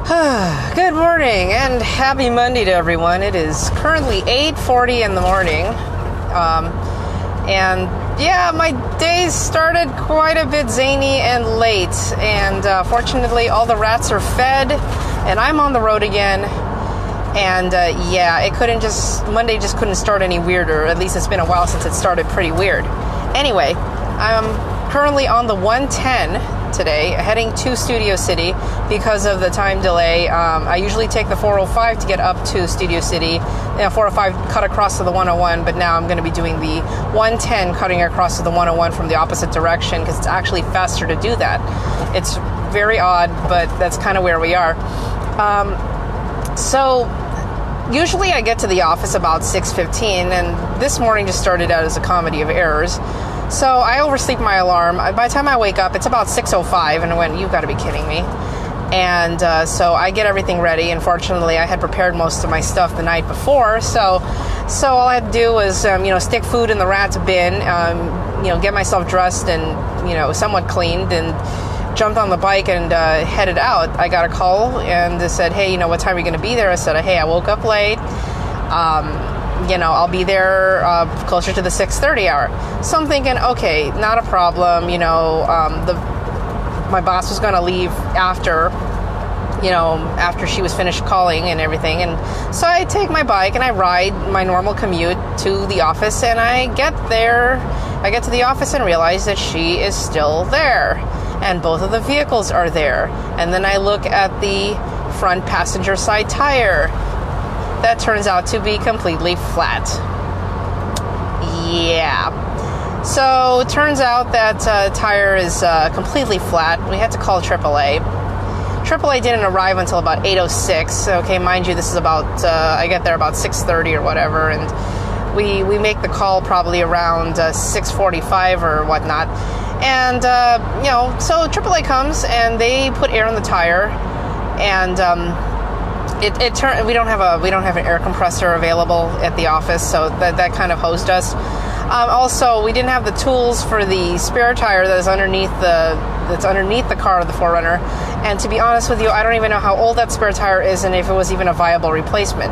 Good morning and happy Monday to everyone. It is currently 8:40 in the morning. And yeah, my day started quite a bit zany and late. And fortunately, all the rats are fed and I'm on the road again. And Monday just couldn't start any weirder. At least it's been a while since it started pretty weird. Anyway, I'm currently on the 110 today, heading to Studio City because of the time delay. I usually take the 405 to get up to Studio City. 405 cut across to the 101, but now I'm going to be doing the 110 cutting across to the 101 from the opposite direction because it's actually faster to do that. It's very odd, but that's kind of where we are. So usually I get to the office about 6:15, and this morning just started out as a comedy of errors. So I oversleep my alarm. By the time I wake up, it's about 6:05, and I went, "You've got to be kidding me." And so I get everything ready. Unfortunately, I had prepared most of my stuff the night before, so all I had to do was, stick food in the rat's bin, get myself dressed and, somewhat cleaned, and jumped on the bike and headed out. I got a call, and they said, "Hey, what time are you going to be there?" I said, "Hey, I woke up late. I'll be there closer to the 6:30 hour. So I'm thinking, okay, not a problem. My boss was going to leave after she was finished calling and everything. And so I take my bike and I ride my normal commute to the office, and I get to the office and realize that she is still there. And both of the vehicles are there. And then I look at the front passenger side tire. That turns out to be completely flat. Yeah. So it turns out that tire is completely flat. We had to call AAA. AAA didn't arrive until about 8:06. Okay, mind you, this is about, I get there about 6:30 or whatever, and we make the call probably around 6:45 or whatnot. And, so AAA comes and they put air in the tire, and we don't have an air compressor available at the office, so that kind of hosed us. Also, we didn't have the tools for the spare tire that's underneath the car of the 4Runner. And to be honest with you, I don't even know how old that spare tire is and if it was even a viable replacement.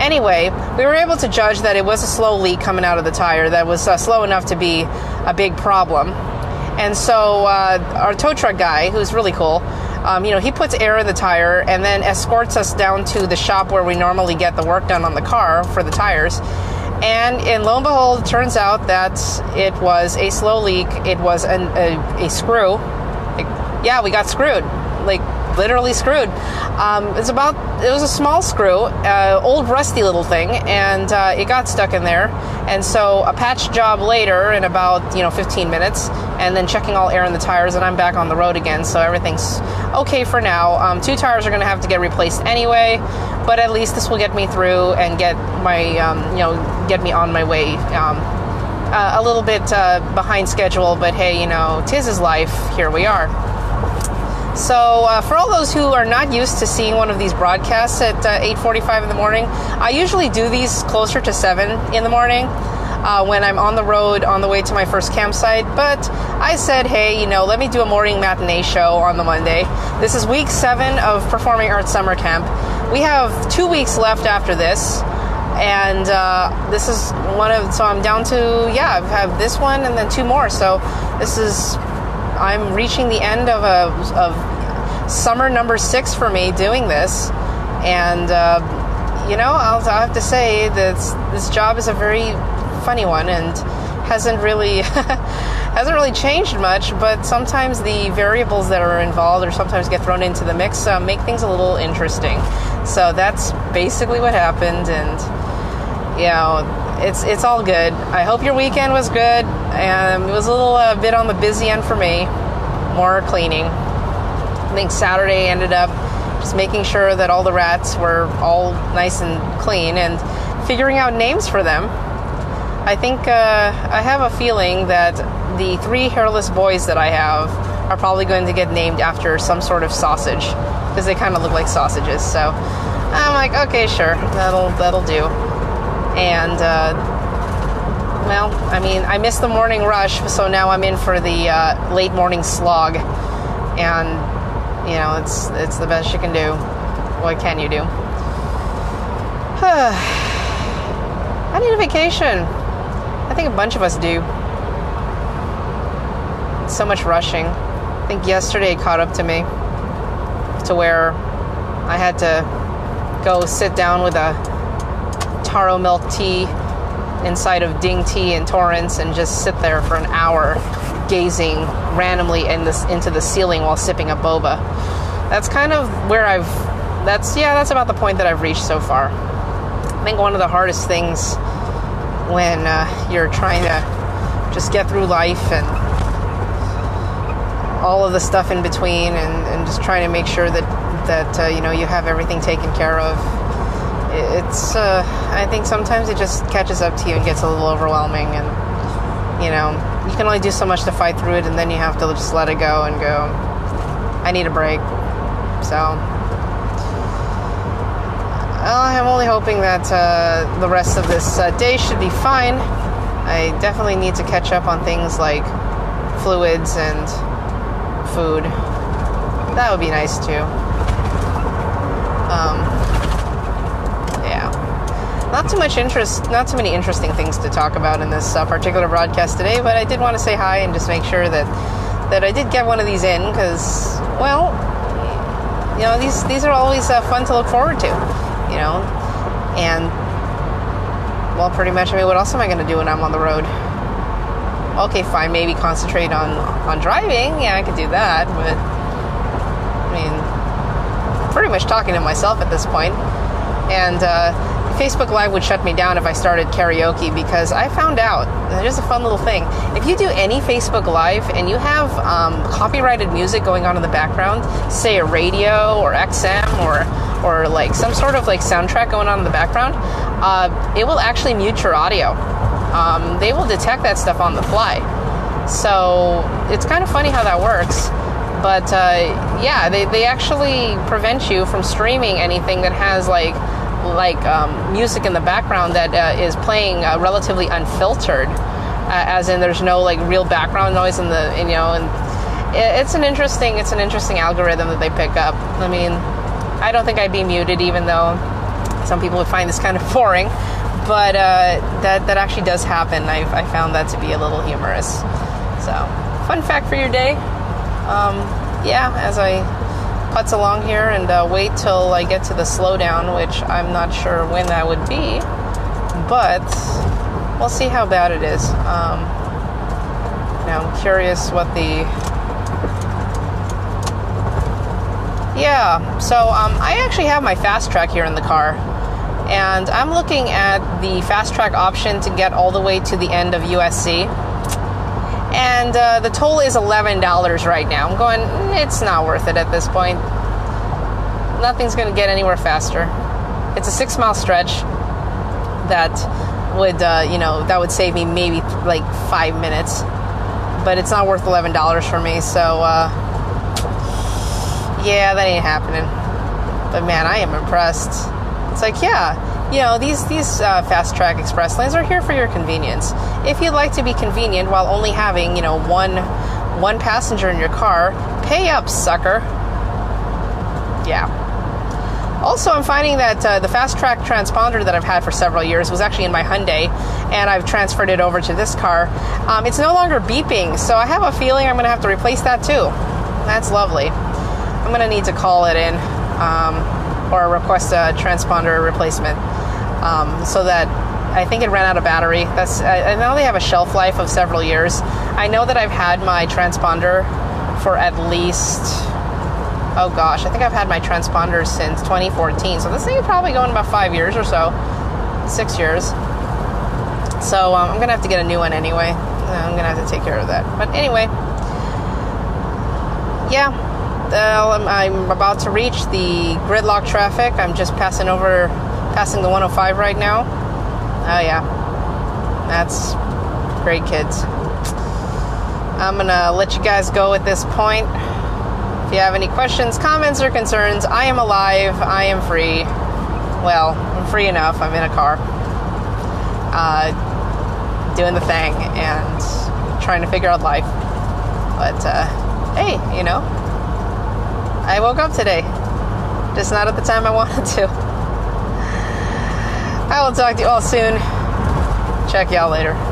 Anyway, we were able to judge that it was a slow leak coming out of the tire that was slow enough to be a big problem. And so our tow truck guy, who's really cool, he puts air in the tire and then escorts us down to the shop where we normally get the work done on the car for the tires. And lo and behold, it turns out that it was a slow leak. It was a screw. We got screwed. Literally screwed. It was a small screw, old rusty little thing, and it got stuck in there. And so a patch job later in about 15 minutes, and then checking all air in the tires, and I'm back on the road again. So everything's okay for now. 2 tires are going to have to get replaced anyway, but at least this will get me through and get get me on my way. A little bit behind schedule, but hey, tis is life. Here we are. So for all those who are not used to seeing one of these broadcasts at 8:45 in the morning, I usually do these closer to 7 in the morning when I'm on the road on the way to my first campsite. But I said, hey, let me do a morning matinee show on the Monday. This is week 7 of Performing Arts Summer Camp. We have 2 weeks left after this. And this is so I'm down to, I have this one and then 2 more. So I'm reaching the end of summer number 6 for me doing this. And, I'll have to say that this job is a very funny one and hasn't really changed much, but sometimes the variables that are involved or sometimes get thrown into the mix make things a little interesting. So that's basically what happened, and it's all good. I hope your weekend was good. It was a little bit on the busy end for me. More cleaning. I think Saturday ended up just making sure that all the rats were all nice and clean and figuring out names for them. I think I have a feeling that the 3 hairless boys that I have are probably going to get named after some sort of sausage because they kind of look like sausages. So I'm like, okay, sure, that'll do. And I missed the morning rush, so now I'm in for the late morning slog, and it's the best you can do. what can you do? I need a vacation. I think a bunch of us do. So much rushing. I think yesterday it caught up to me to where I had to go sit down with a taro milk tea inside of Ding Tea in Torrance and just sit there for an hour gazing randomly into the ceiling while sipping a boba. That's kind of where that's about the point that I've reached so far. I think one of the hardest things when you're trying to just get through life and all of the stuff in between and just trying to make sure that you have everything taken care of. It's I think sometimes it just catches up to you and gets a little overwhelming, and you can only do so much to fight through it, and then you have to just let it go and go, I need a break. So I'm only hoping that the rest of this day should be fine. I definitely need to catch up on things like fluids and food. That would be nice too. Not too many interesting things to talk about in this particular broadcast today, but I did want to say hi and just make sure that I did get one of these in, because, well, these are always fun to look forward to, and, well, pretty much, what else am I going to do when I'm on the road? Okay, fine, maybe concentrate on driving. Yeah, I could do that, but, pretty much talking to myself at this point. And Facebook Live would shut me down if I started karaoke, because I found out, here's a fun little thing, if you do any Facebook Live and you have copyrighted music going on in the background, say a radio or XM or like some sort of like soundtrack going on in the background, it will actually mute your audio. They will detect that stuff on the fly. So it's kind of funny how that works. But they actually prevent you from streaming anything that has like music in the background that is playing relatively unfiltered, as in there's no like real background noise in and it's an interesting algorithm that they pick up. I don't think I'd be muted, even though some people would find this kind of boring, but that actually does happen. I found that to be a little humorous. So, fun fact for your day. As I putz along here and wait till I get to the slowdown, which I'm not sure when that would be, but we'll see how bad it is. I'm curious what I actually have my Fast Track here in the car, and I'm looking at the Fast Track option to get all the way to the end of USC. And the toll is $11 right now. I'm going, it's not worth it at this point. Nothing's going to get anywhere faster. It's a 6-mile stretch that would save me maybe like 5 minutes. But it's not worth $11 for me. So, that ain't happening. But man, I am impressed. It's like, these Fast Track Express lanes are here for your convenience. If you'd like to be convenient while only having, one passenger in your car, pay up, sucker. Yeah. Also, I'm finding that the Fast Track transponder that I've had for several years was actually in my Hyundai, and I've transferred it over to this car. It's no longer beeping, so I have a feeling I'm going to have to replace that too. That's lovely. I'm going to need to call it in. Or request a transponder replacement, so that I think it ran out of battery. I know they have a shelf life of several years. I know that I've had my transponder for at least, I think I've had my transponder since 2014. So this thing is probably going about 5 years or so, 6 years. So I'm gonna have to get a new one anyway. I'm gonna have to take care of that. But anyway, I'm about to reach the gridlock traffic. I'm just passing the 105 right now. Oh yeah, that's great, kids. I'm gonna let you guys go at this point. If you have any questions, comments, or concerns, I am alive. I am free. Well, I'm free enough. I'm in a car, doing the thing and trying to figure out life. But hey, I woke up today. just not at the time I wanted to. I will talk to you all soon. Check y'all later.